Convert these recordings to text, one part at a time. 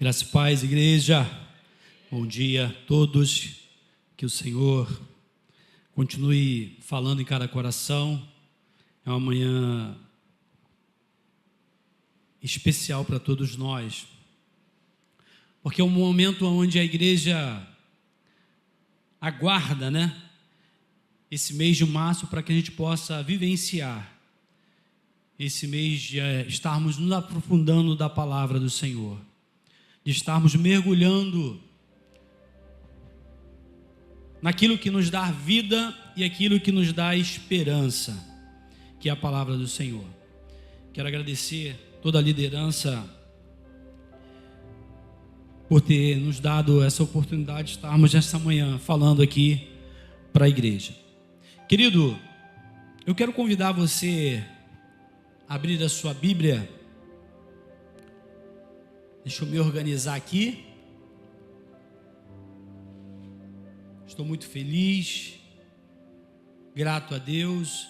Graça e paz, igreja. Bom dia a todos. Que o Senhor continue falando em cada coração. É uma manhã especial para todos nós, porque é um momento onde a igreja aguarda, esse mês de março, para que a gente possa vivenciar esse mês de estarmos nos aprofundando da palavra do Senhor, de estarmos mergulhando naquilo que nos dá vida e aquilo que nos dá esperança, que é a palavra do Senhor. Quero agradecer toda a liderança por ter nos dado essa oportunidade de estarmos nesta manhã falando aqui para a igreja. Querido, eu quero convidar você a abrir a sua Bíblia. Deixa eu me organizar aqui. Estou muito feliz, grato a Deus.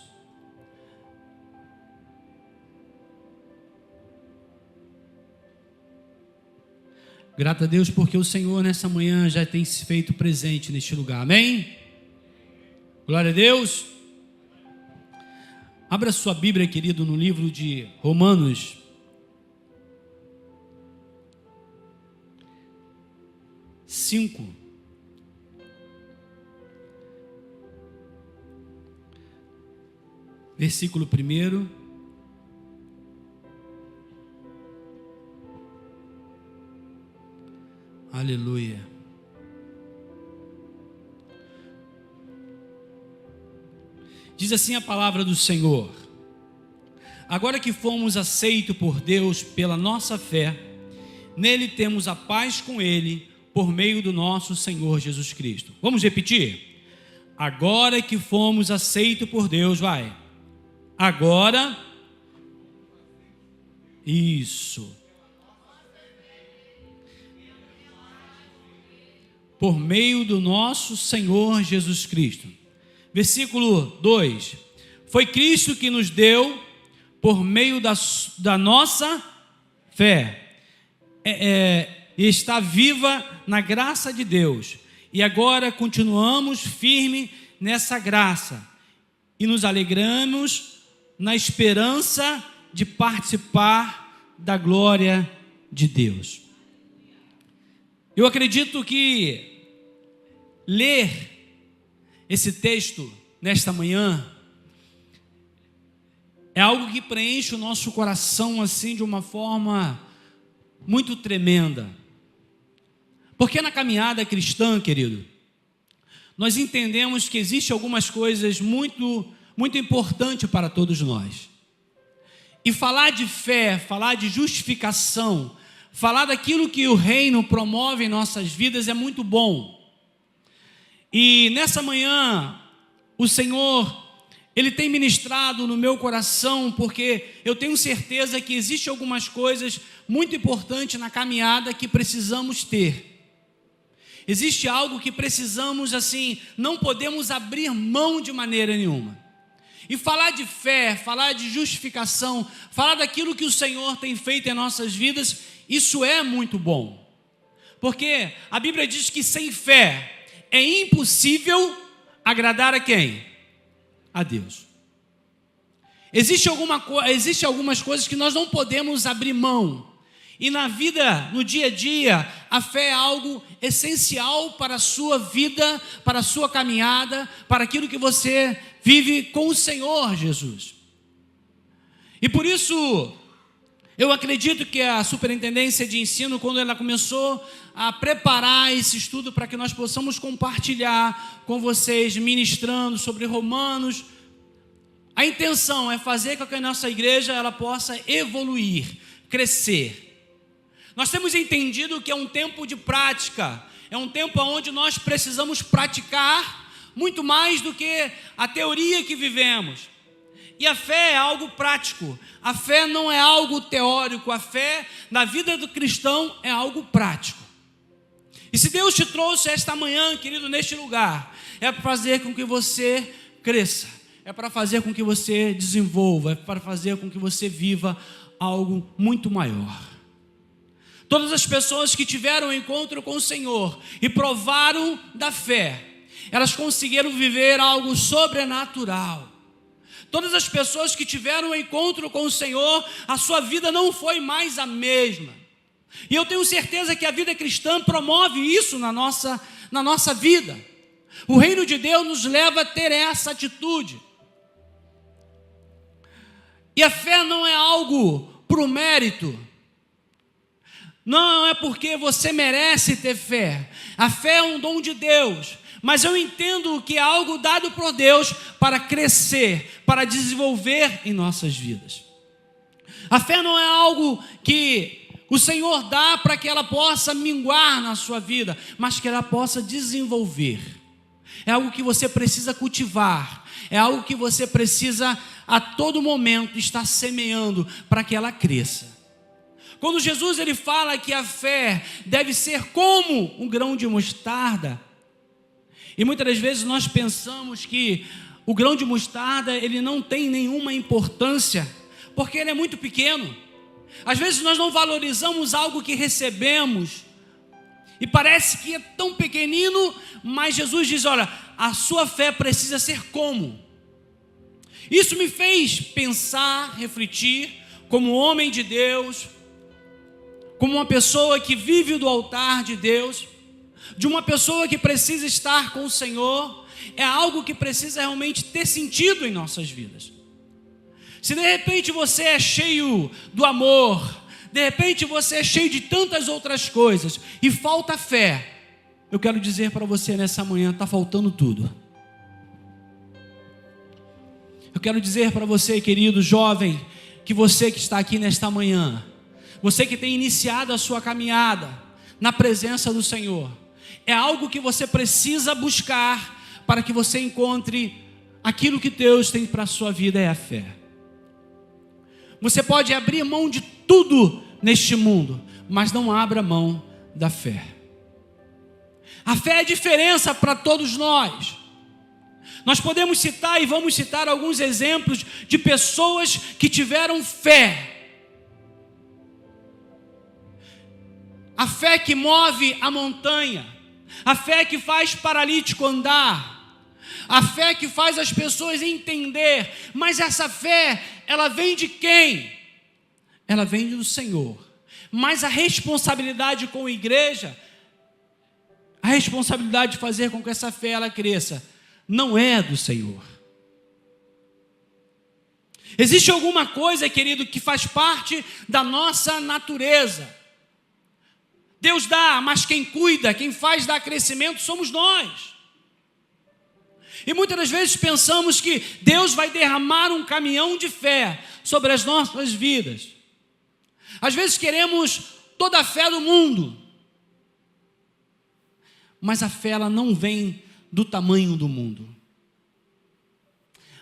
Grato a Deus porque o Senhor nessa manhã já tem se feito presente neste lugar, amém? Glória a Deus. Abra sua Bíblia, querido, no livro de Romanos, versículo 1. Aleluia. Diz assim a palavra do Senhor: agora que fomos aceitos por Deus pela nossa fé, nele temos a paz com Ele, por meio do nosso Senhor Jesus Cristo. Vamos repetir? Agora que fomos aceitos por Deus, vai. Agora, isso. Por meio do nosso Senhor Jesus Cristo. Versículo 2. Foi Cristo que nos deu, por meio da nossa fé, está viva na graça de Deus. E agora continuamos firme nessa graça. E nos alegramos na esperança de participar da glória de Deus. Eu acredito que ler esse texto nesta manhã é algo que preenche o nosso coração assim de uma forma muito tremenda. Porque na caminhada cristã, querido, nós entendemos que existem algumas coisas muito importantes para todos nós. E falar de fé, falar de justificação, falar daquilo que o reino promove em nossas vidas é muito bom. E nessa manhã, o Senhor, Ele tem ministrado no meu coração, porque eu tenho certeza que existem algumas coisas muito importantes na caminhada que precisamos ter. Existe algo que precisamos, não podemos abrir mão de maneira nenhuma. E falar de fé, falar de justificação, falar daquilo que o Senhor tem feito em nossas vidas, isso é muito bom. Porque a Bíblia diz que sem fé é impossível agradar a quem? A Deus. Existem algumas coisas que nós não podemos abrir mão. E na vida, no dia a dia, a fé é algo essencial para a sua vida, para a sua caminhada, para aquilo que você vive com o Senhor Jesus. E por isso, eu acredito que a Superintendência de Ensino, quando ela começou a preparar esse estudo para que nós possamos compartilhar com vocês, ministrando sobre Romanos, a intenção é fazer com que a nossa igreja ela possa evoluir, crescer. Nós temos entendido que é um tempo de prática, é um tempo onde nós precisamos praticar muito mais do que a teoria que vivemos. E a fé é algo prático, a fé não é algo teórico, a fé na vida do cristão é algo prático. E se Deus te trouxe esta manhã, querido, neste lugar, é para fazer com que você cresça, é para fazer com que você desenvolva, é para fazer com que você viva algo muito maior. Todas as pessoas que tiveram um encontro com o Senhor e provaram da fé, elas conseguiram viver algo sobrenatural. Todas as pessoas que tiveram um encontro com o Senhor, a sua vida não foi mais a mesma. E eu tenho certeza que a vida cristã promove isso na nossa vida. O reino de Deus nos leva a ter essa atitude. E a fé não é algo por mérito. Não é porque você merece ter fé. A fé é um dom de Deus. Mas eu entendo que é algo dado por Deus para crescer, para desenvolver em nossas vidas. A fé não é algo que o Senhor dá para que ela possa minguar na sua vida, mas que ela possa desenvolver. É algo que você precisa cultivar. É algo que você precisa a todo momento estar semeando para que ela cresça. Quando Jesus ele fala que a fé deve ser como um grão de mostarda, e muitas das vezes nós pensamos que o grão de mostarda ele não tem nenhuma importância, porque ele é muito pequeno. Às vezes nós não valorizamos algo que recebemos, e parece que é tão pequenino, mas Jesus diz, olha, a sua fé precisa ser como? Isso me fez pensar, refletir, como homem de Deus, como uma pessoa que vive do altar de Deus, de uma pessoa que precisa estar com o Senhor, é algo que precisa realmente ter sentido em nossas vidas. Se de repente você é cheio do amor, de repente você é cheio de tantas outras coisas e falta fé, eu quero dizer para você nessa manhã, está faltando tudo. Eu quero dizer para você, querido jovem, que você que está aqui nesta manhã, você que tem iniciado a sua caminhada na presença do Senhor, é algo que você precisa buscar para que você encontre aquilo que Deus tem para a sua vida, é a fé. Você pode abrir mão de tudo neste mundo, mas não abra mão da fé. A fé é a diferença para todos nós. Nós podemos citar e vamos citar alguns exemplos de pessoas que tiveram fé. A fé que move a montanha, a fé que faz paralítico andar, a fé que faz as pessoas entender, mas essa fé, ela vem de quem? Ela vem do Senhor. Mas a responsabilidade com a igreja, a responsabilidade de fazer com que essa fé ela cresça, não é do Senhor. Existe alguma coisa, querido, que faz parte da nossa natureza. Deus dá, mas quem cuida, quem faz dar crescimento somos nós. E muitas das vezes pensamos que Deus vai derramar um caminhão de fé sobre as nossas vidas. Às vezes queremos toda a fé do mundo, mas a fé ela não vem do tamanho do mundo.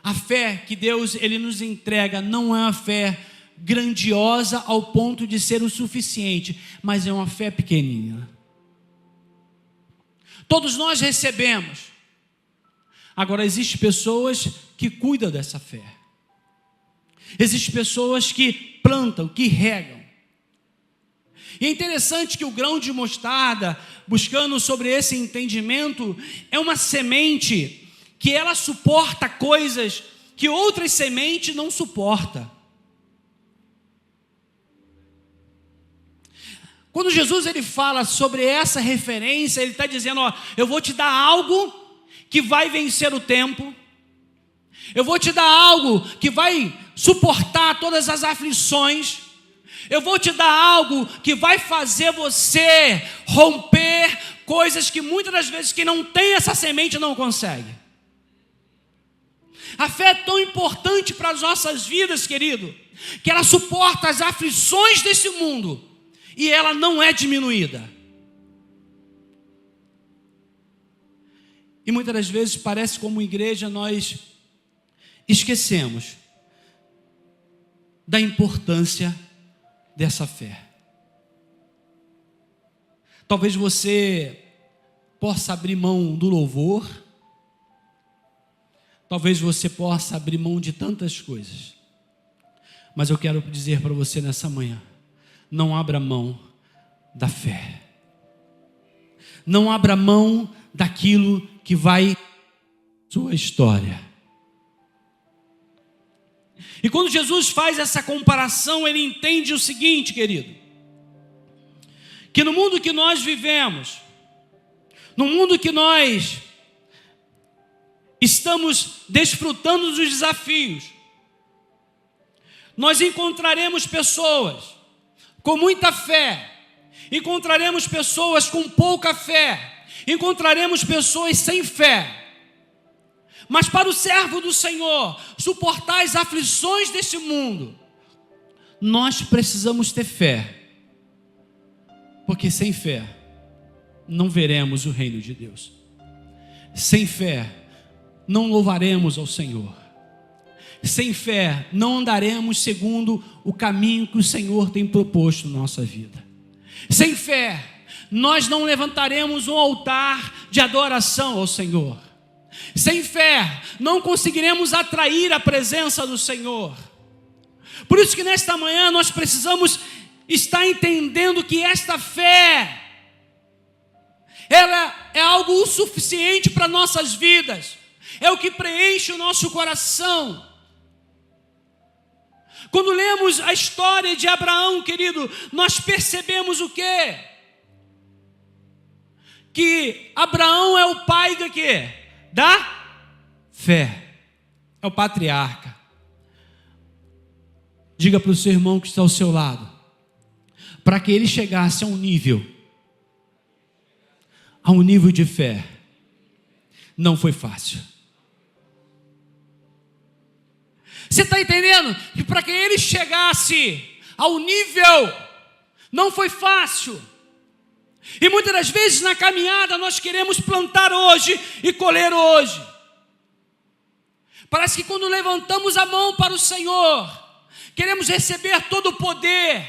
A fé que Deus ele nos entrega não é uma fé grandiosa ao ponto de ser o suficiente, mas é uma fé pequenina. Todos nós recebemos. Agora existem pessoas que cuidam dessa fé. Existem pessoas que plantam, que regam. E é interessante que o grão de mostarda, buscando sobre esse entendimento, é uma semente que ela suporta coisas que outras sementes não suportam. Quando Jesus ele fala sobre essa referência, ele está dizendo, ó, eu vou te dar algo que vai vencer o tempo, eu vou te dar algo que vai suportar todas as aflições, eu vou te dar algo que vai fazer você romper coisas que muitas das vezes quem não tem essa semente não consegue. A fé é tão importante para as nossas vidas, querido, que ela suporta as aflições desse mundo e ela não é diminuída. E muitas das vezes parece como igreja nós esquecemos da importância dessa fé. Talvez você possa abrir mão do louvor, talvez você possa abrir mão de tantas coisas, mas eu quero dizer para você nessa manhã, não abra mão da fé. Não abra mão daquilo que vai sua história. E quando Jesus faz essa comparação, ele entende o seguinte, querido, que no mundo que nós vivemos, no mundo que nós estamos desfrutando dos desafios, nós encontraremos pessoas com muita fé, encontraremos pessoas com pouca fé, encontraremos pessoas sem fé. Mas para o servo do Senhor suportar as aflições deste mundo, nós precisamos ter fé, porque sem fé não veremos o reino de Deus. Sem fé não louvaremos ao Senhor. Sem fé não andaremos segundo o caminho que o Senhor tem proposto na nossa vida. Sem fé nós não levantaremos um altar de adoração ao Senhor. Sem fé não conseguiremos atrair a presença do Senhor. Por isso que nesta manhã nós precisamos estar entendendo que esta fé, ela é algo suficiente para nossas vidas, é o que preenche o nosso coração. Quando lemos a história de Abraão, querido, nós percebemos o quê? Que Abraão é o pai do quê? Da fé. É o patriarca. Diga para o seu irmão que está ao seu lado, para que ele chegasse a um nível de fé, não foi fácil. Você está entendendo? Que para que ele chegasse ao nível, não foi fácil. E muitas das vezes na caminhada nós queremos plantar hoje e colher hoje. Parece que quando levantamos a mão para o Senhor, queremos receber todo o poder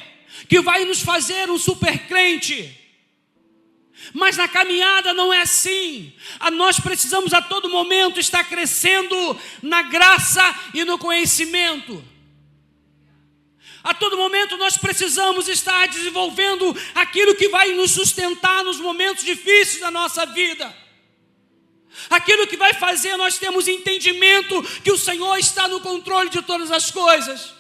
que vai nos fazer um super crente. Mas na caminhada não é assim. Nós precisamos a todo momento estar crescendo na graça e no conhecimento. A todo momento nós precisamos estar desenvolvendo aquilo que vai nos sustentar nos momentos difíceis da nossa vida. Aquilo que vai fazer nós termos entendimento que o Senhor está no controle de todas as coisas.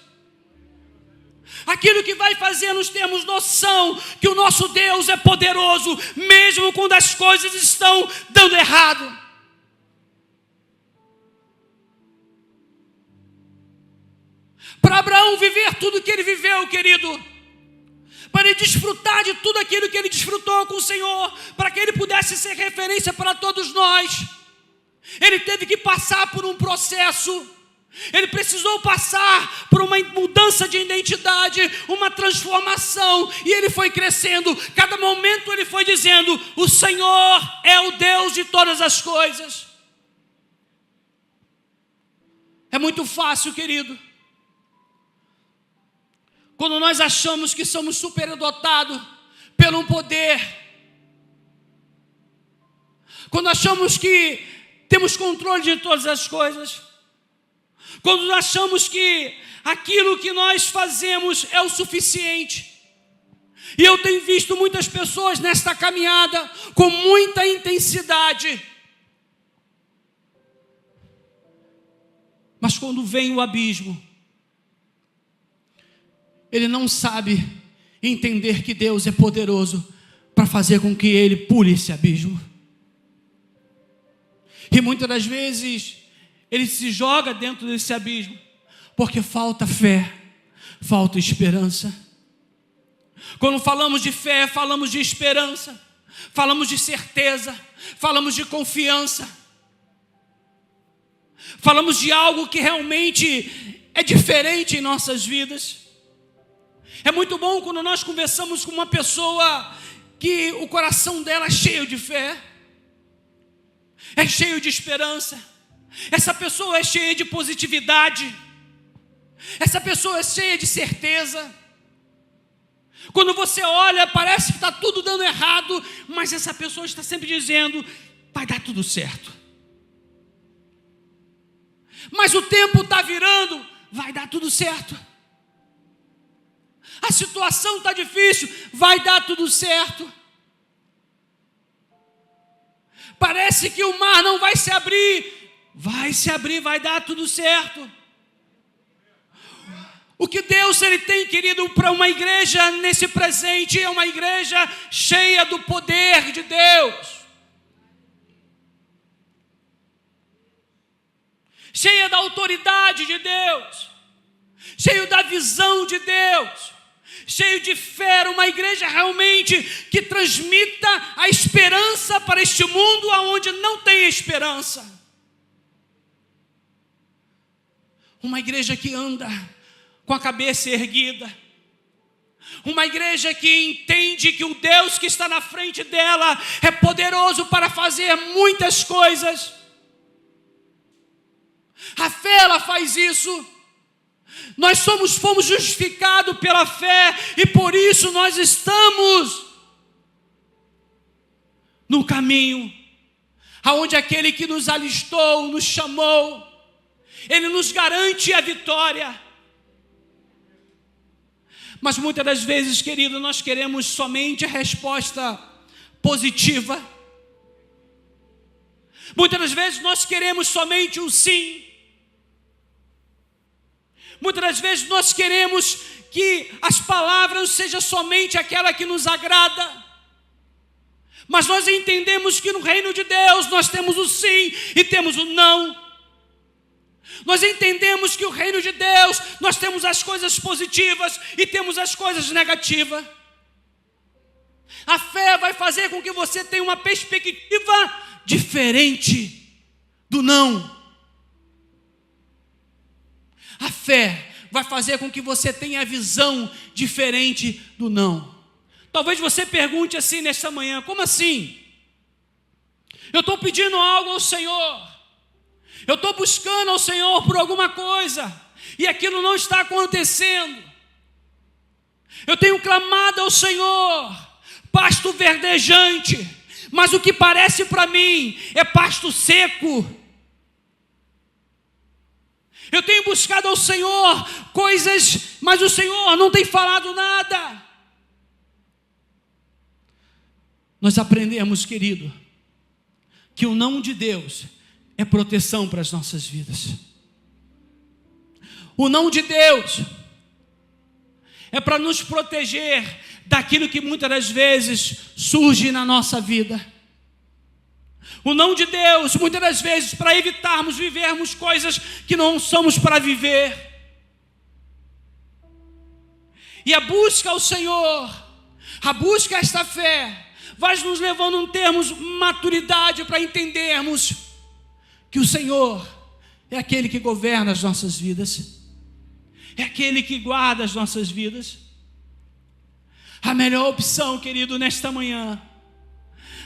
Aquilo que vai fazer nós termos noção que o nosso Deus é poderoso, mesmo quando as coisas estão dando errado. Para Abraão viver tudo que ele viveu, querido, para ele desfrutar de tudo aquilo que ele desfrutou com o Senhor, para que ele pudesse ser referência para todos nós, ele teve que passar por um processo. Ele precisou passar por uma mudança de identidade, uma transformação, e ele foi crescendo. Cada momento ele foi dizendo: o Senhor é o Deus de todas as coisas. É muito fácil, querido, quando nós achamos que somos superdotados pelo poder, quando achamos que temos controle de todas as coisas, quando achamos que aquilo que nós fazemos é o suficiente. E eu tenho visto muitas pessoas nesta caminhada com muita intensidade, mas quando vem o abismo, ele não sabe entender que Deus é poderoso para fazer com que ele pule esse abismo. E muitas das vezes ele se joga dentro desse abismo porque falta fé, falta esperança. Quando falamos de fé, falamos de esperança, falamos de certeza, falamos de confiança, falamos de algo que realmente é diferente em nossas vidas. É muito bom quando nós conversamos com uma pessoa que o coração dela é cheio de fé, é cheio de esperança. Essa pessoa é cheia de positividade, essa pessoa é cheia de certeza. Quando você olha, parece que está tudo dando errado, mas essa pessoa está sempre dizendo: vai dar tudo certo. Mas o tempo está virando, vai dar tudo certo. A situação está difícil, vai dar tudo certo. Parece que o mar não vai se abrir, vai dar tudo certo. O que Deus ele tem, querido, para uma igreja nesse presente é uma igreja cheia do poder de Deus, cheia da autoridade de Deus, cheio da visão de Deus, cheio de fé, uma igreja realmente que transmita a esperança para este mundo onde não tem esperança. Uma igreja que anda com a cabeça erguida, uma igreja que entende que o Deus que está na frente dela é poderoso para fazer muitas coisas. A fé, ela faz isso. Nós fomos justificados pela fé e por isso nós estamos no caminho aonde aquele que nos alistou, nos chamou, ele nos garante a vitória. Mas muitas das vezes, querido, nós queremos somente a resposta positiva. Muitas das vezes nós queremos somente um sim. Muitas das vezes nós queremos que as palavras sejam somente aquela que nos agrada. Mas nós entendemos que no reino de Deus nós temos o sim e temos o não. Nós entendemos que o reino de Deus, nós temos as coisas positivas e temos as coisas negativas. A fé vai fazer com que você tenha uma perspectiva diferente do não. A fé vai fazer com que você tenha a visão diferente do não. Talvez você pergunte assim nesta manhã: como assim? Eu estou pedindo algo ao Senhor, eu estou buscando ao Senhor por alguma coisa, e aquilo não está acontecendo. Eu tenho clamado ao Senhor, pasto verdejante, mas o que parece para mim é pasto seco. Eu tenho buscado ao Senhor coisas, mas o Senhor não tem falado nada. Nós aprendemos, querido, que o não de Deus é proteção para as nossas vidas. O não de Deus é para nos proteger daquilo que muitas das vezes surge na nossa vida. O não de Deus, muitas das vezes, para evitarmos vivermos coisas que não somos para viver. E a busca ao Senhor, a busca a esta fé, vai nos levando a termos maturidade para entendermos que o Senhor é aquele que governa as nossas vidas, é aquele que guarda as nossas vidas. A melhor opção, querido, nesta manhã,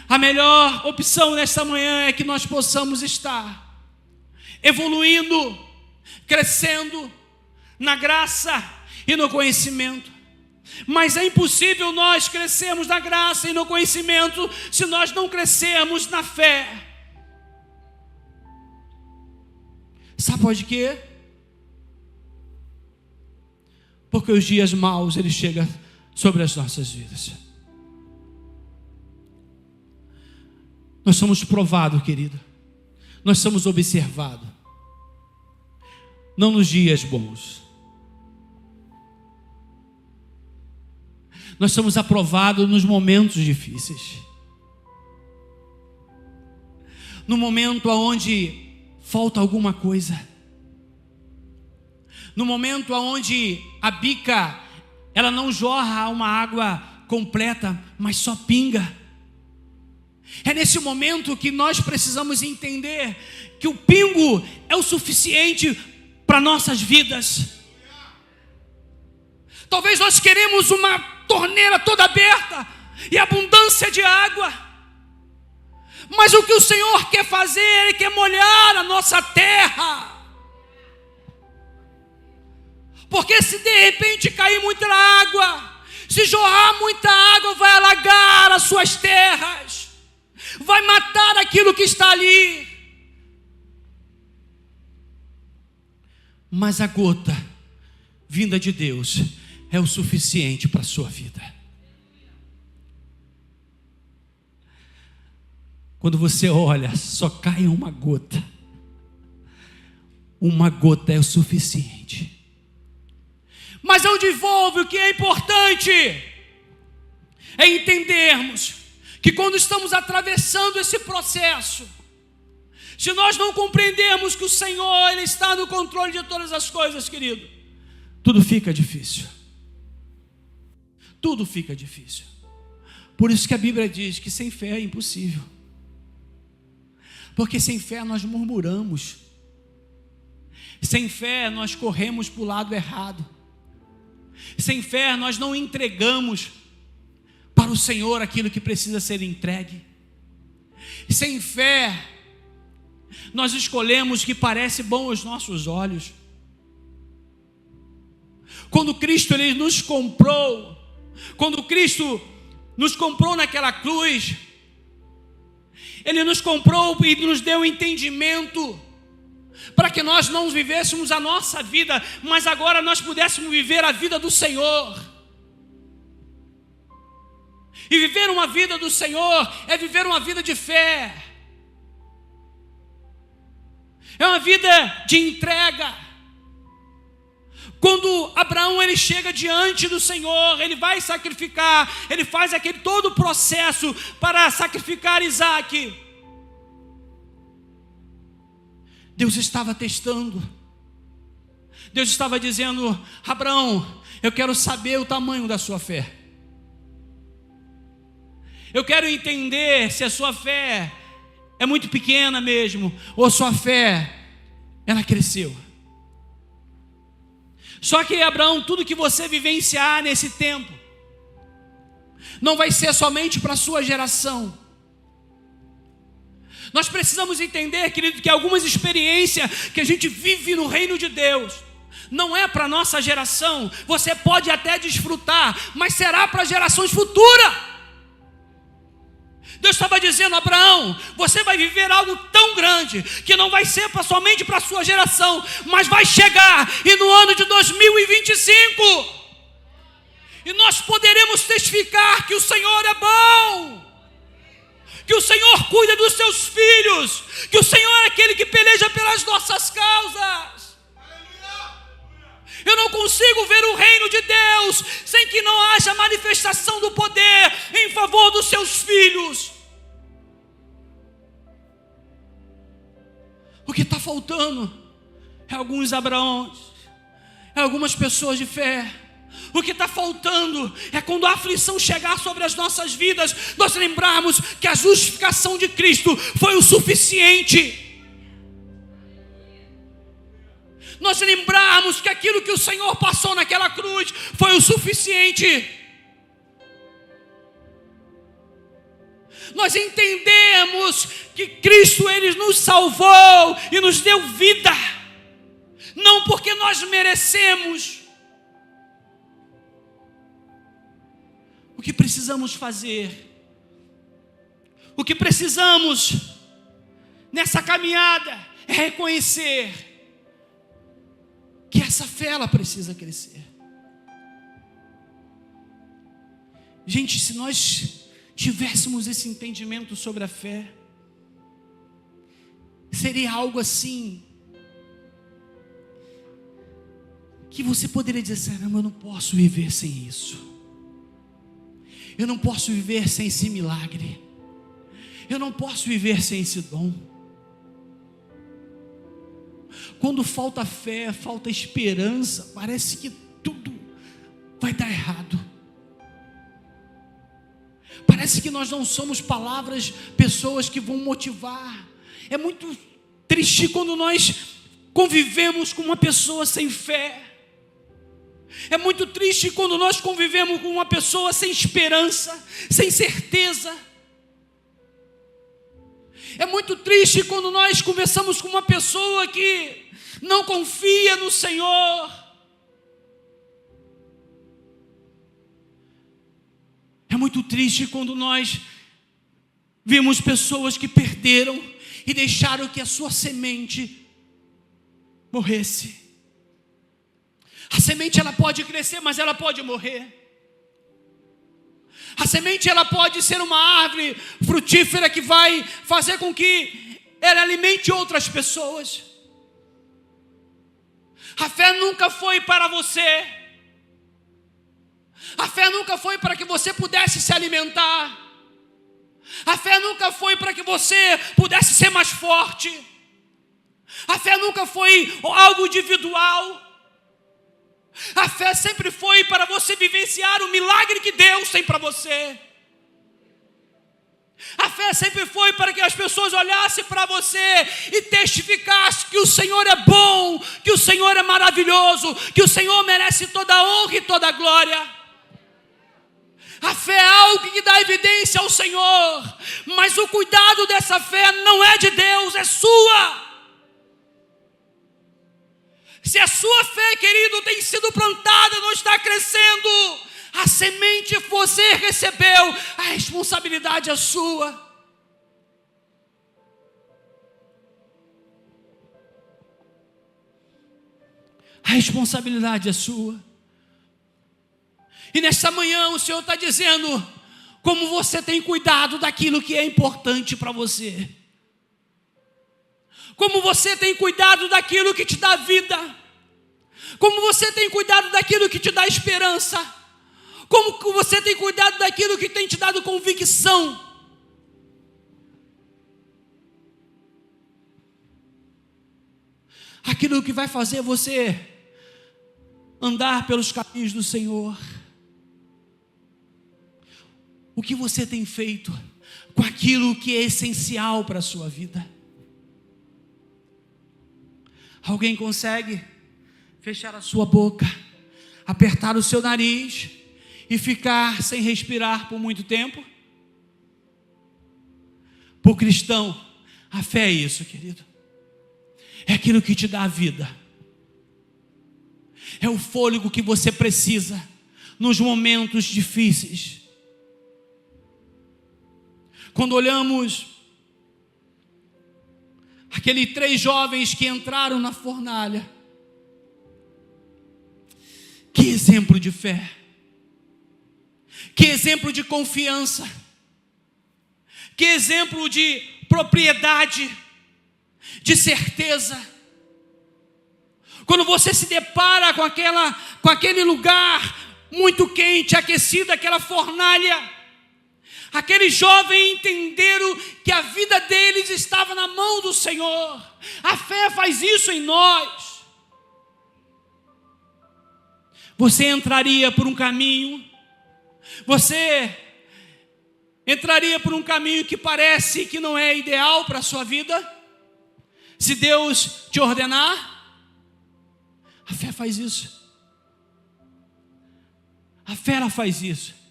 a melhor opção nesta manhã é que nós possamos estar evoluindo, crescendo na graça e no conhecimento. Mas é impossível nós crescermos na graça e no conhecimento se nós não crescermos na fé. Sabe por quê? Porque os dias maus, eles chegam sobre as nossas vidas. Nós somos provados, querido. Nós somos observados. Não nos dias bons. Nós somos aprovados nos momentos difíceis. No momento onde falta alguma coisa. No momento onde a bica, ela não jorra uma água completa, mas só pinga. É nesse momento que nós precisamos entender que o pingo é o suficiente para nossas vidas. Talvez nós queremos uma torneira toda aberta e abundância de água, mas o que o Senhor quer fazer, Ele quer molhar a nossa terra. Porque se de repente cair muita água, se jorrar muita água, vai alagar as suas terras, vai matar aquilo que está ali. Mas a gota vinda de Deus, é o suficiente para a sua vida. Quando você olha, só cai uma gota. Uma gota é o suficiente. Mas eu devolvo o que é importante é entendermos que quando estamos atravessando esse processo, se nós não compreendermos que o Senhor Ele está no controle de todas as coisas, querido, tudo fica difícil. Tudo fica difícil. Por isso que a Bíblia diz que sem fé é impossível. Porque sem fé nós murmuramos. Sem fé nós corremos para o lado errado. Sem fé nós não entregamos para o Senhor aquilo que precisa ser entregue. Sem fé nós escolhemos o que parece bom aos nossos olhos. Quando Cristo Ele nos comprou, quando Cristo nos comprou naquela cruz, Ele nos comprou e nos deu entendimento para que nós não vivêssemos a nossa vida, mas agora nós pudéssemos viver a vida do Senhor. E viver uma vida do Senhor é viver uma vida de fé, é uma vida de entrega. Quando Abraão ele chega diante do Senhor, ele vai sacrificar, ele faz aquele todo o processo para sacrificar Isaque. Deus estava testando. Deus estava dizendo: Abraão, eu quero saber o tamanho da sua fé. Eu quero entender se a sua fé é muito pequena mesmo, ou a sua fé, ela cresceu. Só que, Abraão, tudo que você vivenciar nesse tempo, não vai ser somente para a sua geração. Nós precisamos entender, querido, que algumas experiências que a gente vive no reino de Deus, não é para a nossa geração. Você pode até desfrutar, mas será para gerações futuras. Deus estava dizendo: Abraão, você vai viver algo tão grande, que não vai ser somente para a sua geração, mas vai chegar, e no ano de 2025, e nós poderemos testificar que o Senhor é bom, que o Senhor cuida dos seus filhos, que o Senhor é aquele que peleja pelas nossas causas. Eu não consigo ver o reino de Deus sem que não haja manifestação do poder em favor dos seus filhos. O que está faltando é alguns Abraões, é algumas pessoas de fé. O que está faltando é quando a aflição chegar sobre as nossas vidas, nós lembrarmos que a justificação de Cristo foi o suficiente. Nós lembrarmos que aquilo que o Senhor passou naquela cruz foi o suficiente. Nós entendemos que Cristo Ele nos salvou e nos deu vida, não porque nós merecemos. O que precisamos fazer, o que precisamos nessa caminhada é reconhecer que essa fé ela precisa crescer. Gente, se nós tivéssemos esse entendimento sobre a fé, seria algo assim que você poderia dizer: não, eu não posso viver sem isso. Eu não posso viver sem esse milagre. Eu não posso viver sem esse dom. Quando falta fé, falta esperança, parece que tudo vai dar errado. Parece que nós não somos pessoas que vão motivar. É muito triste quando nós convivemos com uma pessoa sem fé. É muito triste quando nós convivemos com uma pessoa sem esperança, sem certeza. É muito triste quando nós conversamos com uma pessoa que não confia no Senhor. É muito triste quando nós vimos pessoas que perderam e deixaram que a sua semente morresse. A semente ela pode crescer, mas ela pode morrer. A semente ela pode ser uma árvore frutífera que vai fazer com que ela alimente outras pessoas. A fé nunca foi para você. A fé nunca foi para que você pudesse se alimentar. A fé nunca foi para que você pudesse ser mais forte. A fé nunca foi algo individual. A fé sempre foi para você vivenciar o milagre que Deus tem para você. A fé sempre foi para que as pessoas olhassem para você e testificassem que o Senhor é bom, que o Senhor é maravilhoso, que o Senhor merece toda a honra e toda a glória. A fé é algo que dá evidência ao Senhor, mas o cuidado dessa fé não é de Deus, é sua. Se a sua fé, querido, tem sido plantada, não está crescendo, a semente você recebeu, a responsabilidade é sua. A responsabilidade é sua. E nesta manhã o Senhor está dizendo como você tem cuidado daquilo que é importante para você. Como você tem cuidado daquilo que te dá vida. Como você tem cuidado daquilo que te dá esperança. Como você tem cuidado daquilo que tem te dado convicção. Aquilo que vai fazer você andar pelos caminhos do Senhor. O que você tem feito com aquilo que é essencial para a sua vida? Alguém consegue fechar a sua boca, apertar o seu nariz e ficar sem respirar por muito tempo? Para o cristão, a fé é isso, querido. É aquilo que te dá a vida. É o fôlego que você precisa nos momentos difíceis. Quando olhamos aqueles 3 jovens que entraram na fornalha, que exemplo de fé, que exemplo de confiança, que exemplo de propriedade, de certeza. Quando você se depara com aquele lugar muito quente, aquecido, aquela fornalha, aqueles jovens entenderam que a vida deles estava na mão do Senhor. A fé faz isso em nós. Você entraria por um caminho, que parece que não é ideal para a sua vida? Se Deus te ordenar, a fé faz isso. A fé ela faz isso.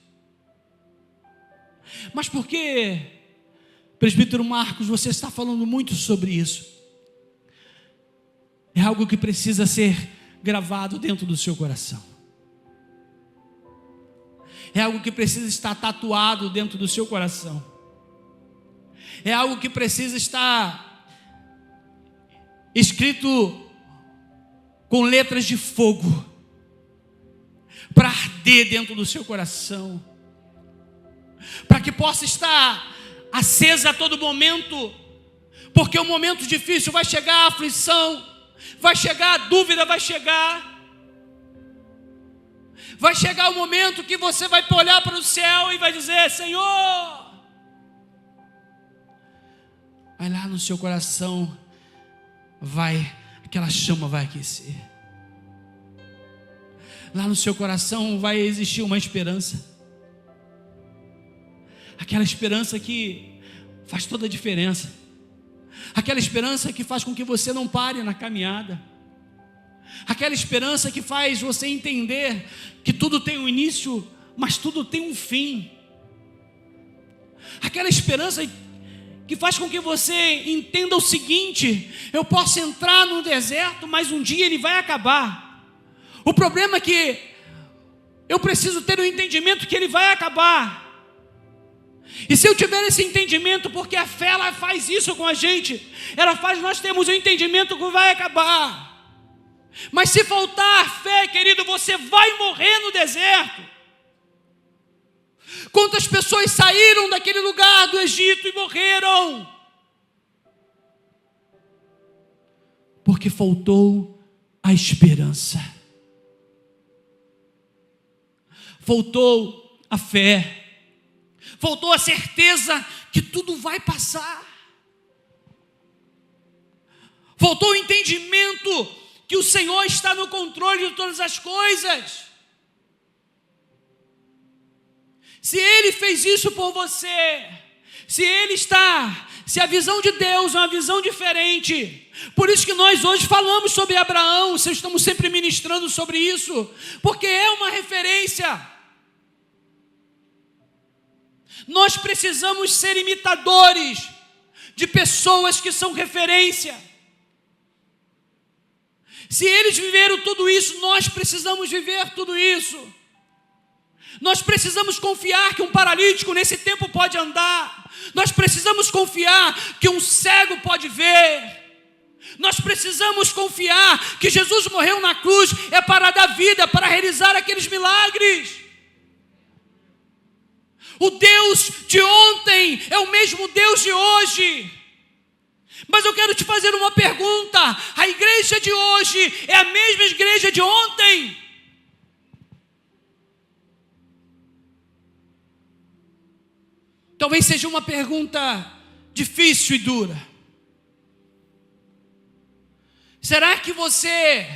Mas por que, presbítero Marcos, você está falando muito sobre isso? É algo que precisa ser gravado dentro do seu coração. É algo que precisa estar tatuado dentro do seu coração. É algo que precisa estar escrito com letras de fogo, para arder dentro do seu coração, para que possa estar acesa a todo momento, porque o momento difícil vai chegar, a aflição, vai chegar a dúvida, vai chegar o momento que você vai olhar para o céu e vai dizer: Senhor, vai lá no seu coração, aquela chama vai aquecer. Lá no seu coração vai existir uma esperança. Aquela esperança que faz toda a diferença. Aquela esperança que faz com que você não pare na caminhada. Aquela esperança que faz você entender que tudo tem um início, mas tudo tem um fim. Aquela esperança que faz com que você entenda o seguinte: eu posso entrar no deserto, mas um dia ele vai acabar. O problema é que eu preciso ter o entendimento que ele vai acabar. E se eu tiver esse entendimento, porque a fé ela faz isso com a gente, ela faz nós termos o entendimento que vai acabar. Mas se faltar fé, querido, você vai morrer no deserto. Quantas pessoas saíram daquele lugar do Egito e morreram? Porque faltou a esperança. Faltou a fé. Faltou a certeza que tudo vai passar. Faltou o entendimento que o Senhor está no controle de todas as coisas. Se Ele fez isso por você, se a visão de Deus é uma visão diferente, por isso que nós hoje falamos sobre Abraão, estamos sempre ministrando sobre isso, porque é uma referência. Nós precisamos ser imitadores de pessoas que são referência. Se eles viveram tudo isso, nós precisamos viver tudo isso. Nós precisamos confiar que um paralítico nesse tempo pode andar. Nós precisamos confiar que um cego pode ver. Nós precisamos confiar que Jesus morreu na cruz é para dar vida, para realizar aqueles milagres. O Deus de ontem é o mesmo Deus de hoje. Mas eu quero te fazer uma pergunta: a igreja de hoje é a mesma igreja de ontem? Talvez seja uma pergunta difícil e dura. Será que você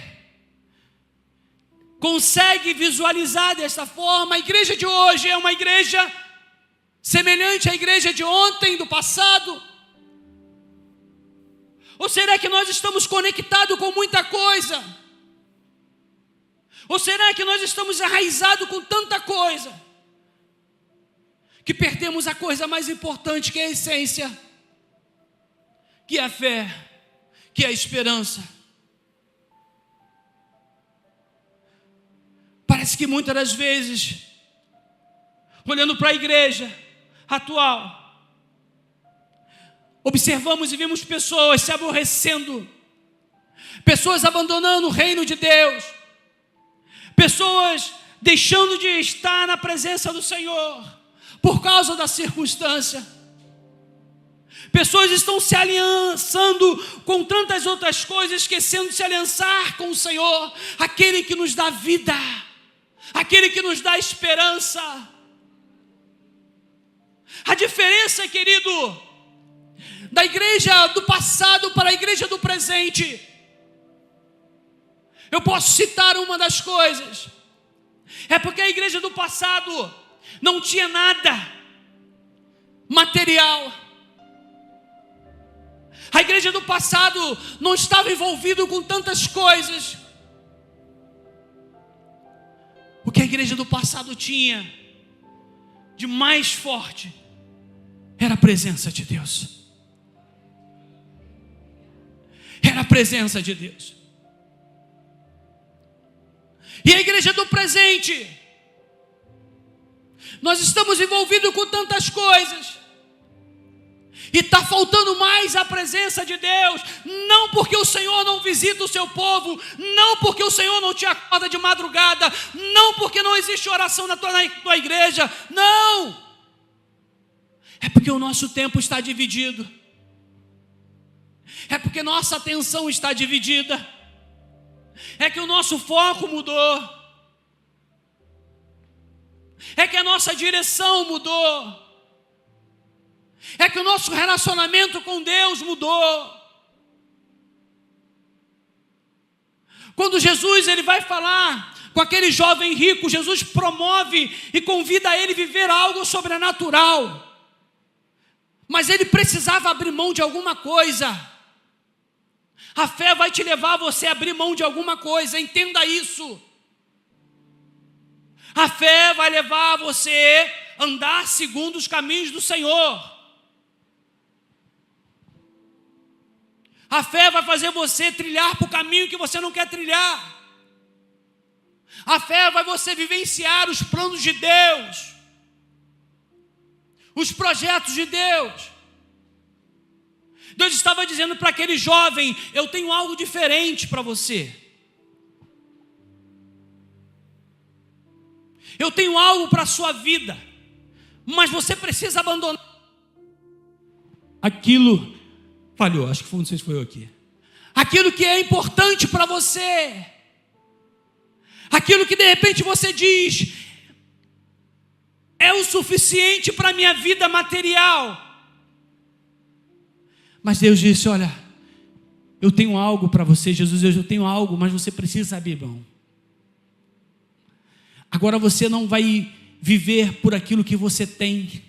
consegue visualizar desta forma? A igreja de hoje é uma igreja semelhante à igreja de ontem, do passado? Ou será que nós estamos conectados com muita coisa? Ou será que nós estamos enraizados com tanta coisa que perdemos a coisa mais importante, que é a essência, que é a fé, que é a esperança? Parece que muitas das vezes, olhando para a igreja atual, observamos e vimos pessoas se aborrecendo, pessoas abandonando o reino de Deus, pessoas deixando de estar na presença do Senhor por causa da circunstância. Pessoas estão se aliançando com tantas outras coisas, esquecendo de se aliançar com o Senhor, aquele que nos dá vida, aquele que nos dá esperança. A diferença, querido, da igreja do passado para a igreja do presente, eu posso citar uma das coisas, é porque a igreja do passado não tinha nada material. A igreja do passado não estava envolvida com tantas coisas. O que a igreja do passado tinha de mais forte era a presença de Deus. Era a presença de Deus. E a igreja do presente, nós estamos envolvidos com tantas coisas, e está faltando mais a presença de Deus, não porque o Senhor não visita o seu povo, não porque o Senhor não te acorda de madrugada, não porque não existe oração na tua igreja, não, é porque o nosso tempo está dividido, é porque nossa atenção está dividida, é que o nosso foco mudou, é que a nossa direção mudou, é que o nosso relacionamento com Deus mudou. Quando Jesus ele vai falar com aquele jovem rico, Jesus promove e convida ele a viver algo sobrenatural, mas ele precisava abrir mão de alguma coisa. A fé vai te levar a você a abrir mão de alguma coisa, entenda isso. A fé vai levar você a andar segundo os caminhos do Senhor. A fé vai fazer você trilhar para o caminho que você não quer trilhar. A fé vai você vivenciar os planos de Deus, os projetos de Deus. Deus estava dizendo para aquele jovem: eu tenho algo diferente para você. Eu tenho algo para a sua vida, mas você precisa abandonar aquilo. Falhou, acho que não sei se foi eu aqui. Aquilo que é importante para você, aquilo que de repente você diz, é o suficiente para a minha vida material. Mas Deus disse, olha, eu tenho algo para você. Jesus diz, eu tenho algo, mas você precisa saber, irmão. Agora você não vai viver por aquilo que você tem.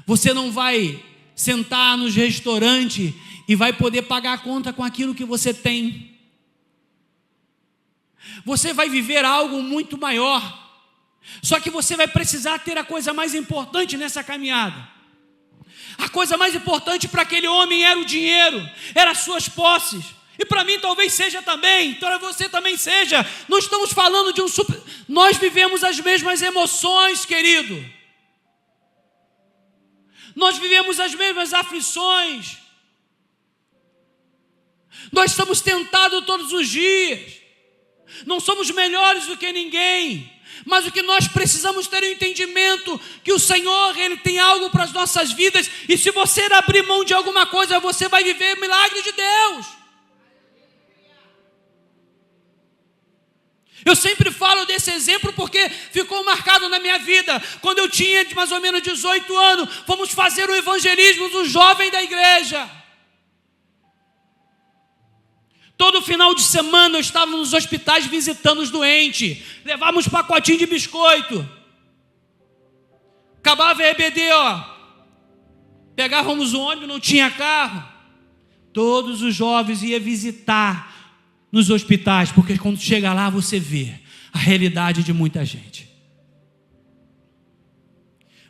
Você não vai sentar nos restaurantes e vai poder pagar a conta com aquilo que você tem. Você vai viver algo muito maior. Só que você vai precisar ter a coisa mais importante nessa caminhada. A coisa mais importante para aquele homem era o dinheiro, eram as suas posses. E para mim talvez seja também, para você também seja. Não estamos falando de nós vivemos as mesmas emoções, querido. Nós vivemos as mesmas aflições. Nós estamos tentados todos os dias. Não somos melhores do que ninguém. Mas o que nós precisamos ter é o entendimento que o Senhor, Ele tem algo para as nossas vidas. E se você abrir mão de alguma coisa, você vai viver o milagre de Deus. Eu sempre falo desse exemplo porque ficou marcado na minha vida. Quando eu tinha mais ou menos 18 anos, fomos fazer o evangelismo do jovem da igreja. Todo final de semana eu estava nos hospitais visitando os doentes. Levávamos pacotinho de biscoito. Acabava a EBD, pegávamos o ônibus, não tinha carro. Todos os jovens iam visitar nos hospitais, porque quando chega lá você vê a realidade de muita gente.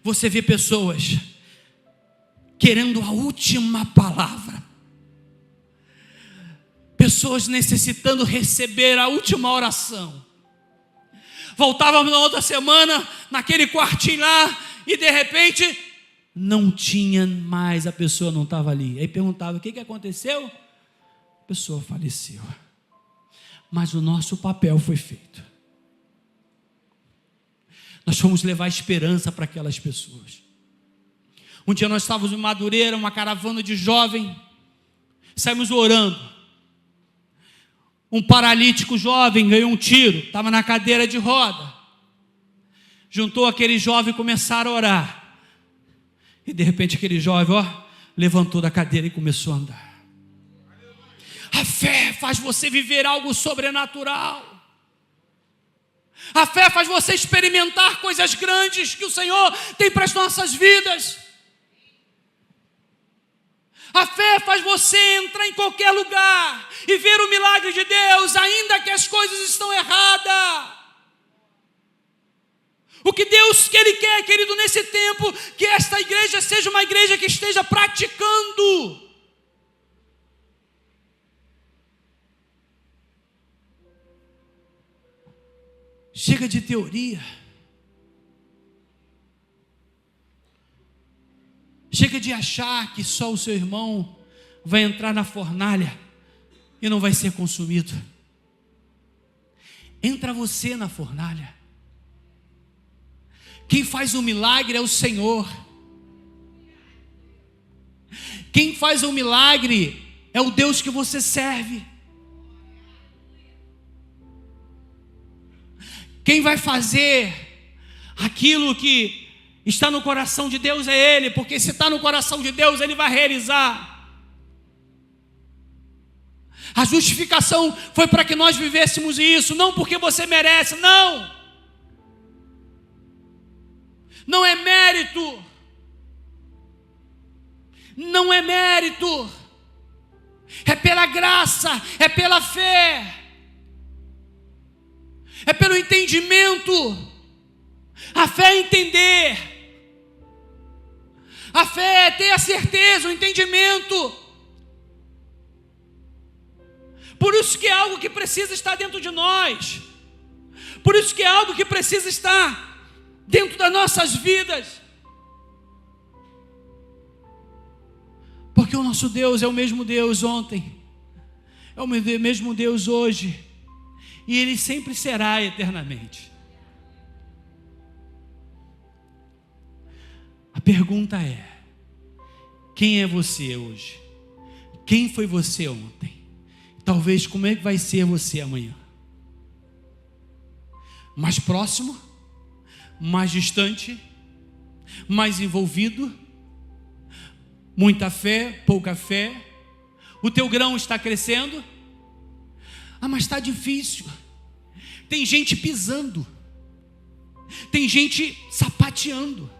Você vê pessoas querendo a última palavra. Pessoas necessitando receber a última oração. Voltávamos na outra semana, naquele quartinho lá, e de repente, não tinha mais, a pessoa não estava ali. Aí perguntava, o que aconteceu? A pessoa faleceu. Mas o nosso papel foi feito. Nós fomos levar esperança para aquelas pessoas. Um dia nós estávamos em Madureira, uma caravana de jovem, saímos orando. Um paralítico jovem ganhou um tiro, estava na cadeira de roda. Juntou aquele jovem e começaram a orar. E de repente aquele jovem, levantou da cadeira e começou a andar. A fé faz você viver algo sobrenatural. A fé faz você experimentar coisas grandes que o Senhor tem para as nossas vidas. A fé faz você entrar em qualquer lugar e ver o milagre de Deus, ainda que as coisas estão erradas. O que Deus que Ele quer, querido, nesse tempo, que esta igreja seja uma igreja que esteja praticando. Chega de teoria. Chega de achar que só o seu irmão vai entrar na fornalha e não vai ser consumido. Entra você na fornalha. Quem faz o milagre é o Senhor. Quem faz o milagre é o Deus que você serve. Quem vai fazer aquilo que está no coração de Deus é Ele, porque se está no coração de Deus, Ele vai realizar. A justificação foi para que nós vivêssemos isso, não porque você merece, não. Não é mérito. Não é mérito. É pela graça, é pela fé. É pelo entendimento. A fé é entender. A fé é ter a certeza, o entendimento. Por isso que é algo que precisa estar dentro de nós. Por isso que é algo que precisa estar dentro das nossas vidas. Porque o nosso Deus é o mesmo Deus ontem, é o mesmo Deus hoje, e Ele sempre será eternamente. A pergunta é: quem é você hoje? Quem foi você ontem? Talvez como é que vai ser você amanhã? Mais próximo? Mais distante? Mais envolvido? Muita fé? Pouca fé? O teu grão está crescendo? Ah, mas está difícil. Tem gente pisando. Tem gente sapateando.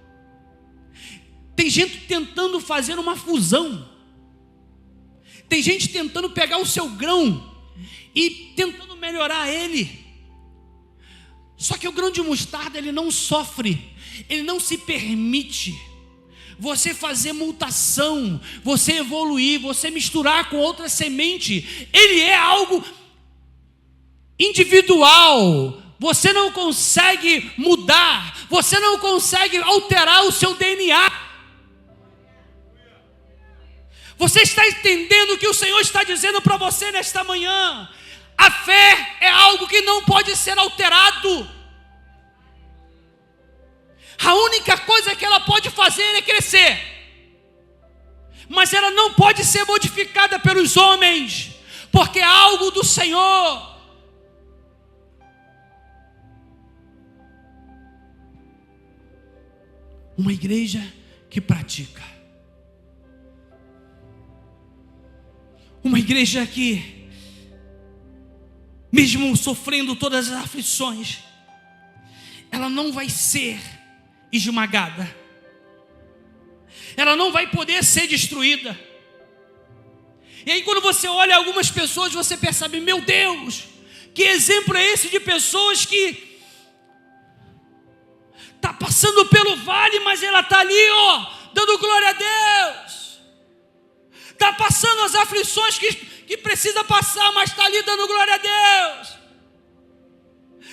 Tem gente tentando fazer uma fusão. Tem gente tentando pegar o seu grão e tentando melhorar ele. Só que o grão de mostarda, ele não sofre, ele não se permite você fazer mutação, você evoluir, você misturar com outra semente. Ele é algo individual. Você não consegue mudar, você não consegue alterar o seu DNA. Você está entendendo o que o Senhor está dizendo para você nesta manhã? A fé é algo que não pode ser alterado. A única coisa que ela pode fazer é crescer, mas ela não pode ser modificada pelos homens, porque é algo do Senhor. Uma igreja que pratica, uma igreja que, mesmo sofrendo todas as aflições, ela não vai ser esmagada, ela não vai poder ser destruída. E aí quando você olha algumas pessoas, você percebe: meu Deus, que exemplo é esse de pessoas que está passando pelo vale, mas ela está ali, dando glória a Deus. Está passando as aflições que precisa passar, mas está ali dando glória a Deus.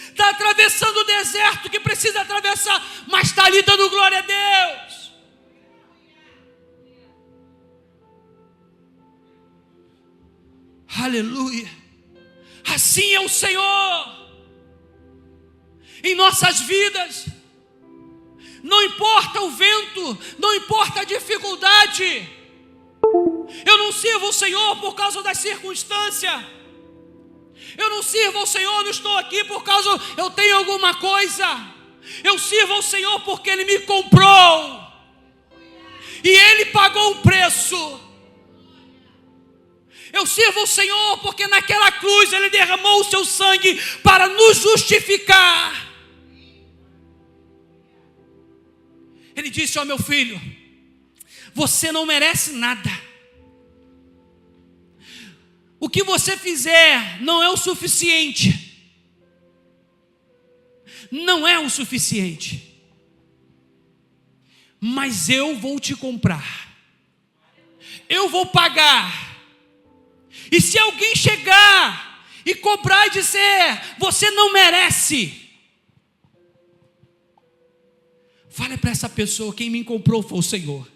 Está atravessando o deserto que precisa atravessar, mas está ali dando glória a Deus. Aleluia. Assim é o Senhor em nossas vidas. Não importa o vento, não importa a dificuldade. Eu não sirvo o Senhor por causa das circunstâncias. Eu não sirvo ao Senhor, não estou aqui por causa eu tenho alguma coisa. Eu sirvo ao Senhor porque Ele me comprou. E Ele pagou um preço. Eu sirvo ao Senhor porque naquela cruz Ele derramou o seu sangue para nos justificar. Ele disse: meu filho, você não merece nada. O que você fizer não é o suficiente. Não é o suficiente. Mas eu vou te comprar. Eu vou pagar. E se alguém chegar e cobrar e dizer: você não merece, fale para essa pessoa: quem me comprou foi o Senhor.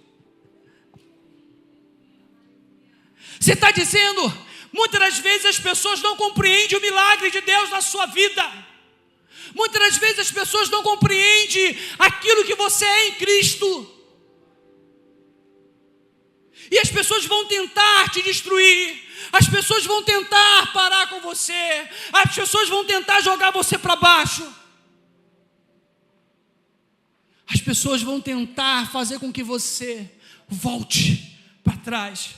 Você está dizendo, muitas das vezes as pessoas não compreendem o milagre de Deus na sua vida. Muitas das vezes as pessoas não compreendem aquilo que você é em Cristo. E as pessoas vão tentar te destruir. As pessoas vão tentar parar com você. As pessoas vão tentar jogar você para baixo. As pessoas vão tentar fazer com que você volte para trás.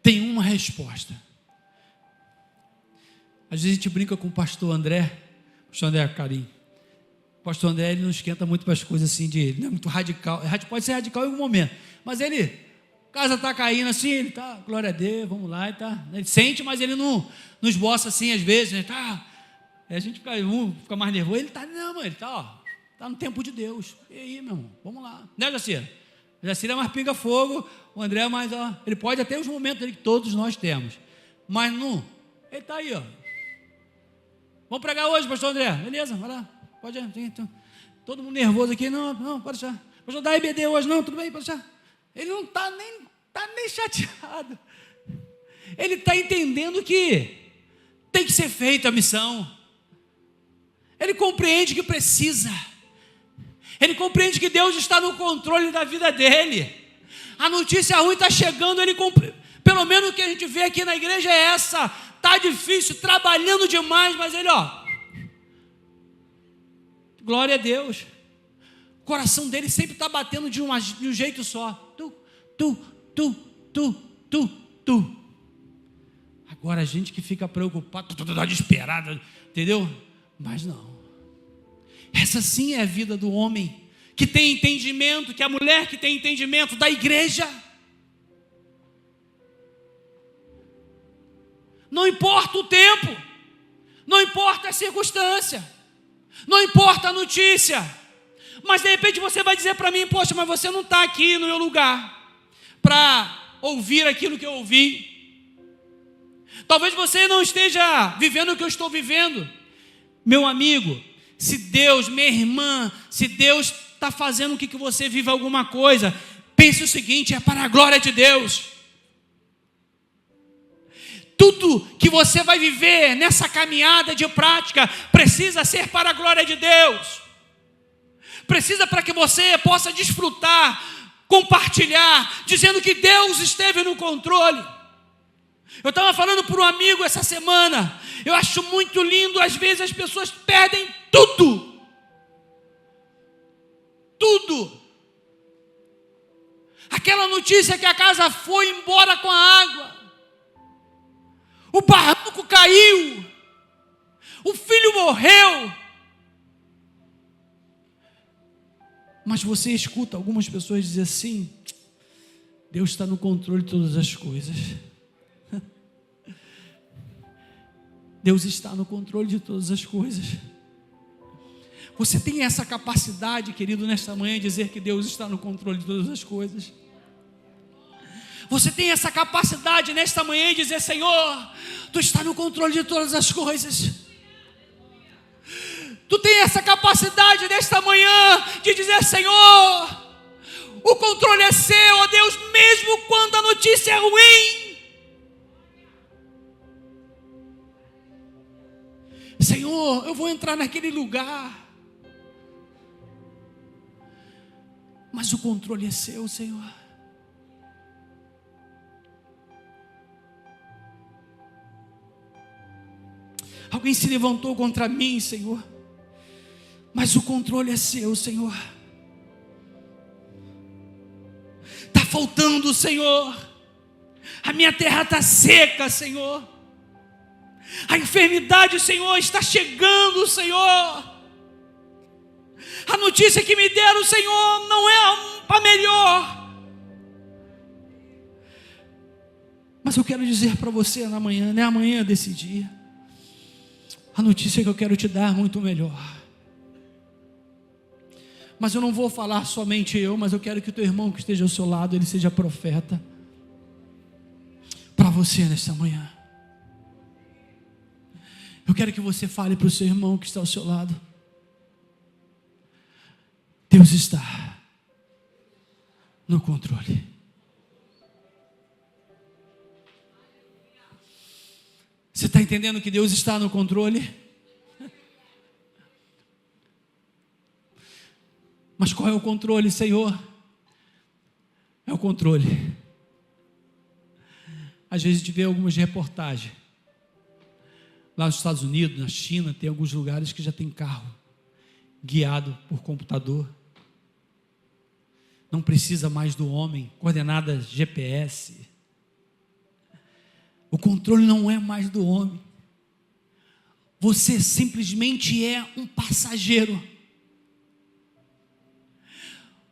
Tem uma resposta. Às vezes a gente brinca com o pastor André Carim. O pastor André, ele não esquenta muito para as coisas assim ele não é muito radical. Pode ser radical em algum momento, mas ele, a casa está caindo assim, ele está, glória a Deus, vamos lá, ele sente, mas ele não esboça assim às vezes, né? A gente fica mais nervoso, ele está, não, mano, ele está no tempo de Deus. E aí, meu irmão, vamos lá, né, Jacira? Jacira é mais pinga-fogo, o André é mais, ele pode ter os momentos dele que todos nós temos, mas não, ele está aí, Vamos pregar hoje, pastor André, beleza, vai lá, pode ir, todo mundo nervoso aqui, não, pode deixar, pastor, dá EBD hoje, não, tudo bem, pode deixar. Ele não está nem chateado, ele está entendendo que tem que ser feita a missão, ele compreende que precisa, Ele compreende que Deus está no controle da vida dele. A notícia ruim está chegando, pelo menos o que a gente vê aqui na igreja é essa. Está difícil, trabalhando demais, mas ele, glória a Deus. O coração dele sempre está batendo de um jeito só. Tu. Agora a gente que fica preocupado, desesperado, entendeu? Mas não. Essa sim é a vida do homem que tem entendimento, que é a mulher que tem entendimento da igreja. Não importa o tempo, não importa a circunstância, não importa a notícia, mas de repente você vai dizer para mim: poxa, mas você não está aqui no meu lugar para ouvir aquilo que eu ouvi. Talvez você não esteja vivendo o que eu estou vivendo. Meu amigo, se Deus, minha irmã, se Deus está fazendo com que você viva alguma coisa, pense o seguinte: é para a glória de Deus. Tudo que você vai viver nessa caminhada de prática precisa ser para a glória de Deus. Precisa para que você possa desfrutar, compartilhar, dizendo que Deus esteve no controle. Eu estava falando para um amigo essa semana, eu acho muito lindo, às vezes as pessoas perdem tudo. Aquela notícia que a casa foi embora com a água, o barranco caiu, o filho morreu. Mas você escuta algumas pessoas dizer assim: Deus está no controle de todas as coisas. Deus está no controle de todas as coisas. Você tem essa capacidade, querido, nesta manhã, de dizer que Deus está no controle de todas as coisas? Você tem essa capacidade nesta manhã de dizer: Senhor, Tu está no controle de todas as coisas. Tu tem essa capacidade nesta manhã de dizer: Senhor, o controle é seu, ó Deus, mesmo quando a notícia é ruim. Senhor, eu vou entrar naquele lugar, mas o controle é seu, Senhor. Alguém se levantou contra mim, Senhor, mas o controle é seu, Senhor. Está faltando, Senhor. A minha terra está seca, Senhor. A enfermidade, Senhor, está chegando, Senhor. A notícia que me deram, Senhor, não é a melhor. Mas eu quero dizer para você na manhã, né, amanhã desse dia, a notícia que eu quero te dar é muito melhor. Mas eu não vou falar somente eu, mas eu quero que o teu irmão que esteja ao seu lado, ele seja profeta para você nesta manhã. Eu quero que você fale para o seu irmão que está ao seu lado: Deus está no controle. Você está entendendo que Deus está no controle? Mas qual é o controle, Senhor? É o controle. Às vezes a gente vê algumas reportagens. Lá nos Estados Unidos, na China, tem alguns lugares que já tem carro guiado por computador. Não precisa mais do homem, coordenadas GPS. O controle não é mais do homem. Você simplesmente é um passageiro.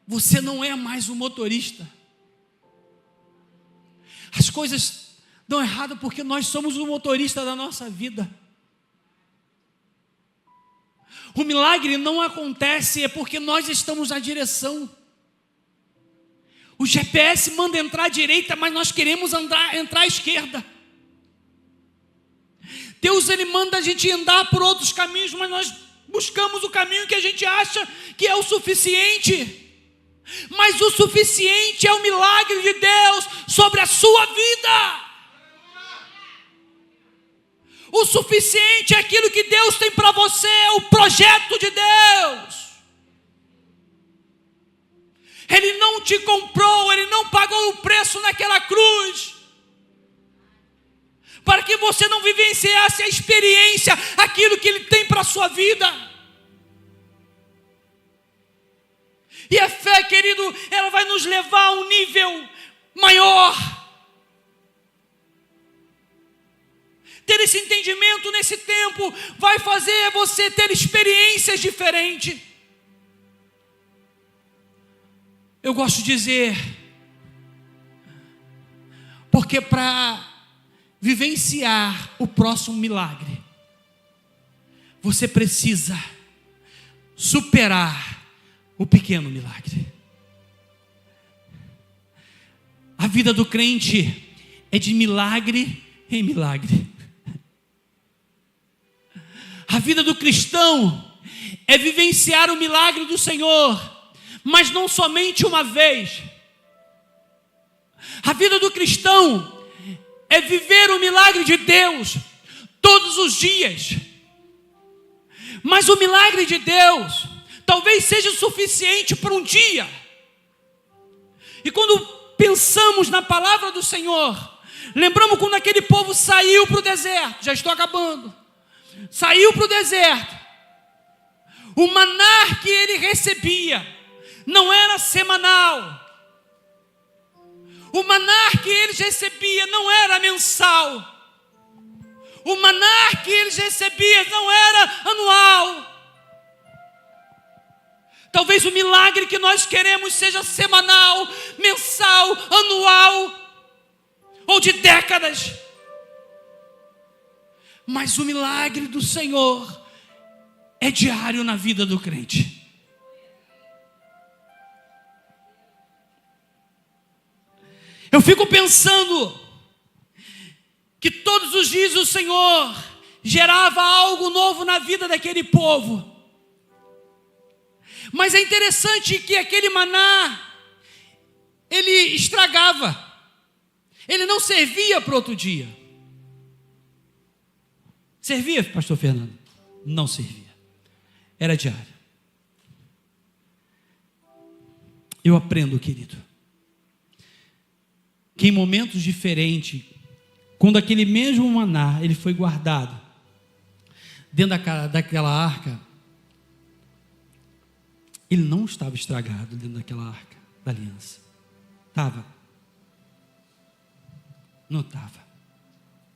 Você não é mais o motorista. As coisas dão errado porque nós somos o motorista da nossa vida. O milagre não acontece é porque nós estamos na direção. O GPS manda entrar à direita, mas nós queremos entrar à esquerda. Deus, Ele manda a gente andar por outros caminhos, mas nós buscamos o caminho que a gente acha que é o suficiente. Mas o suficiente é o milagre de Deus sobre a sua vida. O suficiente é aquilo que Deus tem para você, é o projeto de Deus. te comprou, Ele não pagou o preço naquela cruz, para que você não vivenciasse a experiência, aquilo que Ele tem para a sua vida. E a fé, querido, ela vai nos levar a um nível maior. Ter esse entendimento nesse tempo vai fazer você ter experiências diferentes. Eu gosto de dizer, porque para vivenciar o próximo milagre, você precisa superar o pequeno milagre. A vida do crente é de milagre em milagre. A vida do cristão é vivenciar o milagre do Senhor, mas não somente uma vez. A vida do cristão é viver o milagre de Deus todos os dias. Mas o milagre de Deus talvez seja suficiente por um dia. E quando pensamos na palavra do Senhor, lembramos quando aquele povo saiu para o deserto. Já estou acabando. Saiu para o deserto. O maná que ele recebia não era semanal. O maná que eles recebiam não era mensal. O maná que eles recebiam não era anual. Talvez o milagre que nós queremos seja semanal, mensal, anual ou de décadas. Mas o milagre do Senhor é diário na vida do crente. Eu fico pensando que todos os dias o Senhor gerava algo novo na vida daquele povo. Mas é interessante que aquele maná, ele estragava. Ele não servia para outro dia. Servia, pastor Fernando? Não servia. Era diário. Eu aprendo, querido, que em momentos diferentes, quando aquele mesmo maná, ele foi guardado dentro daquela arca, ele não estava estragado dentro daquela arca da aliança. Estava? Não estava.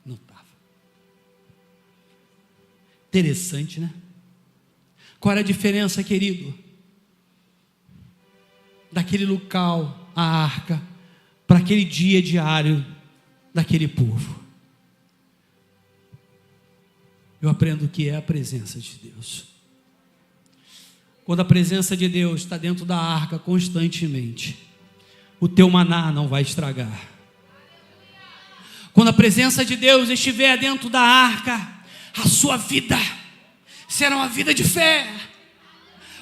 Não estava. Interessante, né? Qual era a diferença, querido? Daquele local, a arca, para aquele dia diário daquele povo. Eu aprendo o que é a presença de Deus. Quando a presença de Deus está dentro da arca constantemente, o teu maná não vai estragar. Quando a presença de Deus estiver dentro da arca, a sua vida será uma vida de fé,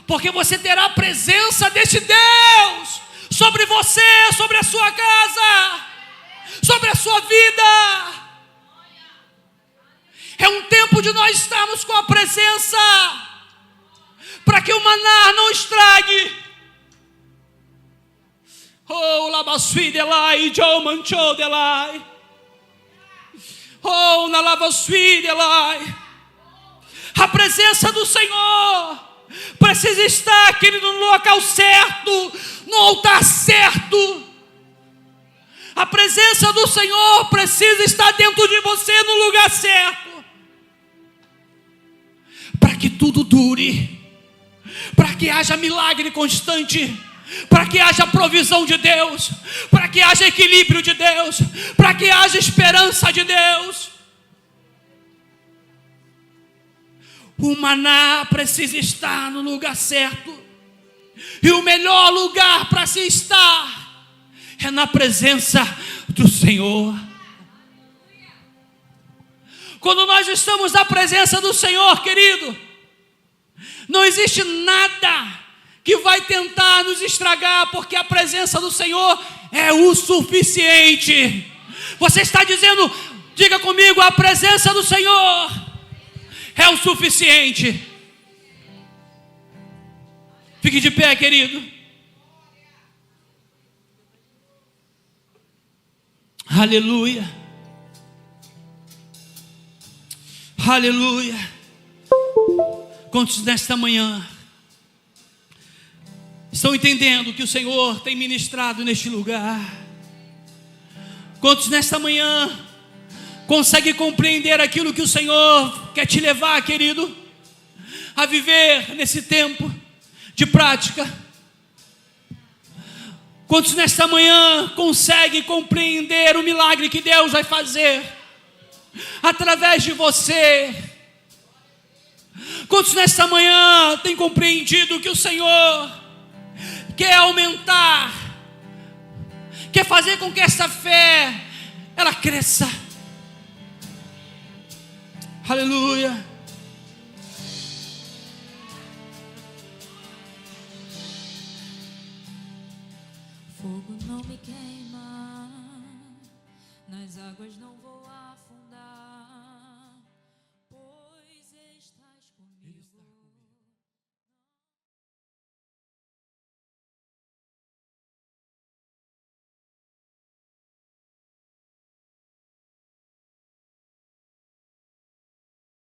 porque você terá a presença deste Deus sobre você, sobre a sua casa, sobre a sua vida. É um tempo de nós estarmos com a presença, para que o maná não estrague. Oh, labasui delai, Joe manchou delai. Oh, na labasui delai. A presença do Senhor precisa estar, querido, no local certo, no altar certo. A presença do Senhor precisa estar dentro de você, no lugar certo, para que tudo dure, para que haja milagre constante, para que haja provisão de Deus, para que haja equilíbrio de Deus, para que haja esperança de Deus. O maná precisa estar no lugar certo, e o melhor lugar para se estar é na presença do Senhor. Quando nós estamos na presença do Senhor, querido, não existe nada que vai tentar nos estragar, porque a presença do Senhor é o suficiente. Você está dizendo, diga comigo, a presença do Senhor é o suficiente. Fique de pé, querido. Aleluia. Aleluia. Quantos nesta manhã estão entendendo que o Senhor tem ministrado neste lugar? Quantos nesta manhã conseguem compreender aquilo que o Senhor quer te levar, querido, a viver nesse tempo de prática? Quantos nesta manhã conseguem compreender o milagre que Deus vai fazer através de você? Quantos nesta manhã têm compreendido que o Senhor quer aumentar, quer fazer com que essa fé ela cresça? Aleluia. Fogo não me queima, nas águas não vou